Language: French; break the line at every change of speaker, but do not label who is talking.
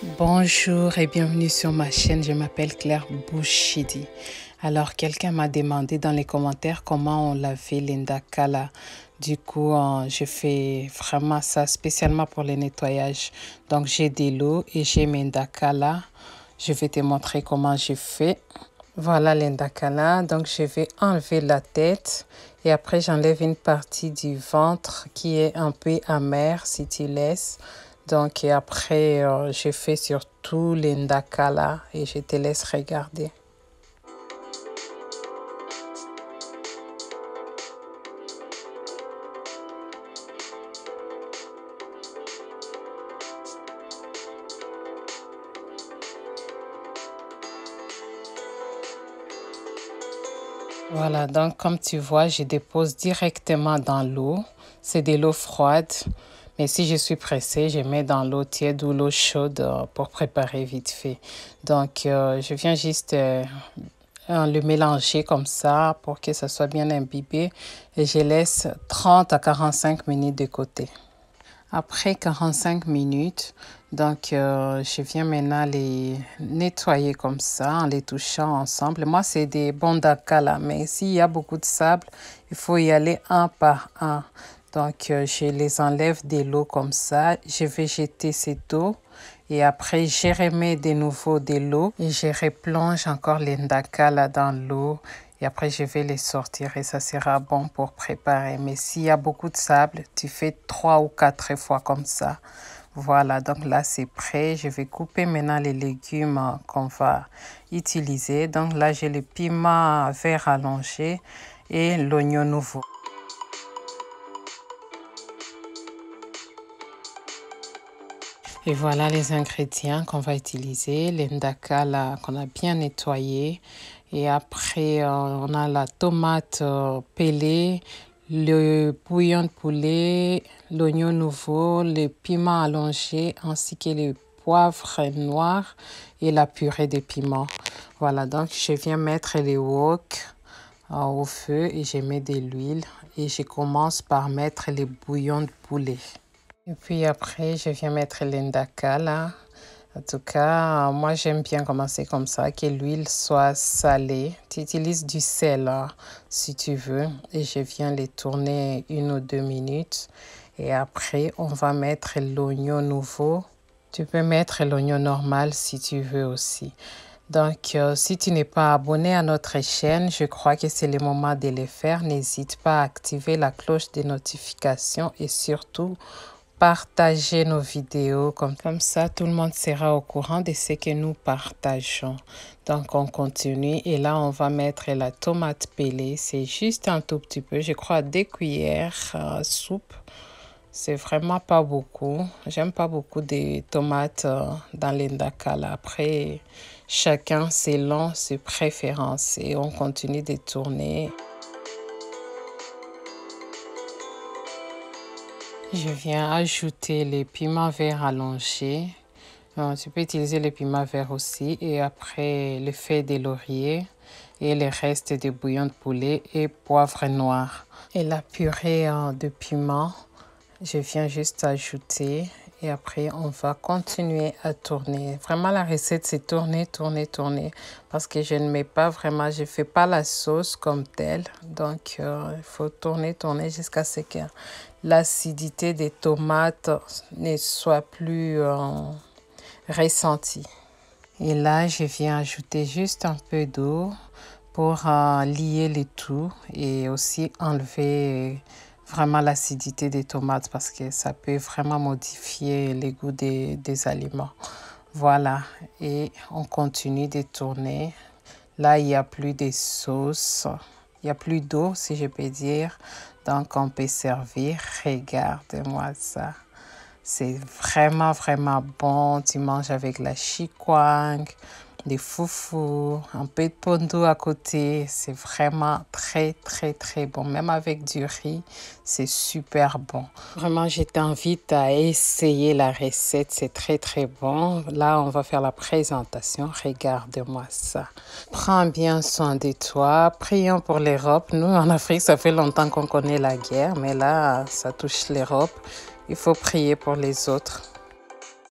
Bonjour et bienvenue sur ma chaîne, je m'appelle Claire Bouchidi. Alors quelqu'un m'a demandé dans les commentaires comment on lavait l'Indakala. Du coup, je fais vraiment ça spécialement pour le nettoyage. Donc j'ai de l'eau et j'ai mes Indakala. Je vais te montrer comment je fais. Voilà l'Indakala. Donc je vais enlever la tête et après j'enlève une partie du ventre qui est un peu amère si tu laisses. Donc, et après, je fais sur tout l'Indakala et je te laisse regarder. Voilà, donc comme tu vois, je dépose directement dans l'eau. C'est de l'eau froide. Mais si je suis pressée, je mets dans l'eau tiède ou l'eau chaude pour préparer vite fait. Donc, je viens juste le mélanger comme ça pour que ça soit bien imbibé. Et je laisse 30 à 45 minutes de côté. Après 45 minutes, donc je viens maintenant les nettoyer comme ça en les touchant ensemble. Moi, c'est des bondakala, mais s'il y a beaucoup de sable, il faut y aller un par un. Donc, je les enlève de l'eau comme ça. Je vais jeter cette eau et après, je remets de nouveau de l'eau et je replonge encore les ndakala dans l'eau. Et après, je vais les sortir et ça sera bon pour préparer. Mais s'il y a beaucoup de sable, tu fais 3 ou 4 fois comme ça. Voilà, donc là, c'est prêt. Je vais couper maintenant les légumes qu'on va utiliser. Donc là, j'ai le piment vert allongé et l'oignon nouveau. Et voilà les ingrédients qu'on va utiliser. L'endakala qu'on a bien nettoyé. Et après, on a la tomate pelée, le bouillon de poulet, l'oignon nouveau, le piment allongé, ainsi que le poivre noir et la purée de piment. Voilà, donc je viens mettre les wok au feu et je mets de l'huile. Et je commence par mettre les bouillons de poulet. Et puis après, je viens mettre l'Indakala. En tout cas, moi, j'aime bien commencer comme ça, que l'huile soit salée. Tu utilises du sel si tu veux. Et je viens les tourner 1 ou 2 minutes. Et après, on va mettre l'oignon nouveau. Tu peux mettre l'oignon normal si tu veux aussi. Donc, si tu n'es pas abonné à notre chaîne, je crois que c'est le moment de le faire. N'hésite pas à activer la cloche de notification et surtout, partager nos vidéos. Comme ça, tout le monde sera au courant de ce que nous partageons. Donc, on continue. Et là, on va mettre la tomate pelée. C'est juste un tout petit peu, je crois, 2 cuillères soupe. C'est vraiment pas beaucoup. J'aime pas beaucoup de tomates dans l'Indakala. Après, chacun selon ses préférences. Et on continue de tourner. Je viens ajouter les piments verts allongés. Tu peux utiliser les piments verts aussi. Et après, le feuilles de laurier et le reste de bouillon de poulet et poivre noir. Et la purée de piment, je viens juste ajouter. Et après, on va continuer à tourner. Vraiment, la recette, c'est tourner, tourner, tourner. Parce que je ne mets pas vraiment, je ne fais pas la sauce comme telle. Donc, il faut tourner, tourner jusqu'à ce que l'acidité des tomates ne soit plus ressentie. Et là, je viens ajouter juste un peu d'eau pour lier le tout et aussi enlever vraiment l'acidité des tomates parce que ça peut vraiment modifier le goût des aliments. Voilà, et on continue de tourner. Là, il n'y a plus de sauce, il n'y a plus d'eau si je peux dire. Donc, on peut servir. Regarde-moi ça. C'est vraiment, vraiment bon. Tu manges avec la chikwang, des foufous, un peu de pondo à côté. C'est vraiment très, très, très bon. Même avec du riz, c'est super bon. Vraiment, je t'invite à essayer la recette. C'est très, très bon. Là, on va faire la présentation. Regarde-moi ça. Prends bien soin de toi. Prions pour l'Europe. Nous, en Afrique, ça fait longtemps qu'on connaît la guerre. Mais là, ça touche l'Europe. Il faut prier pour les autres.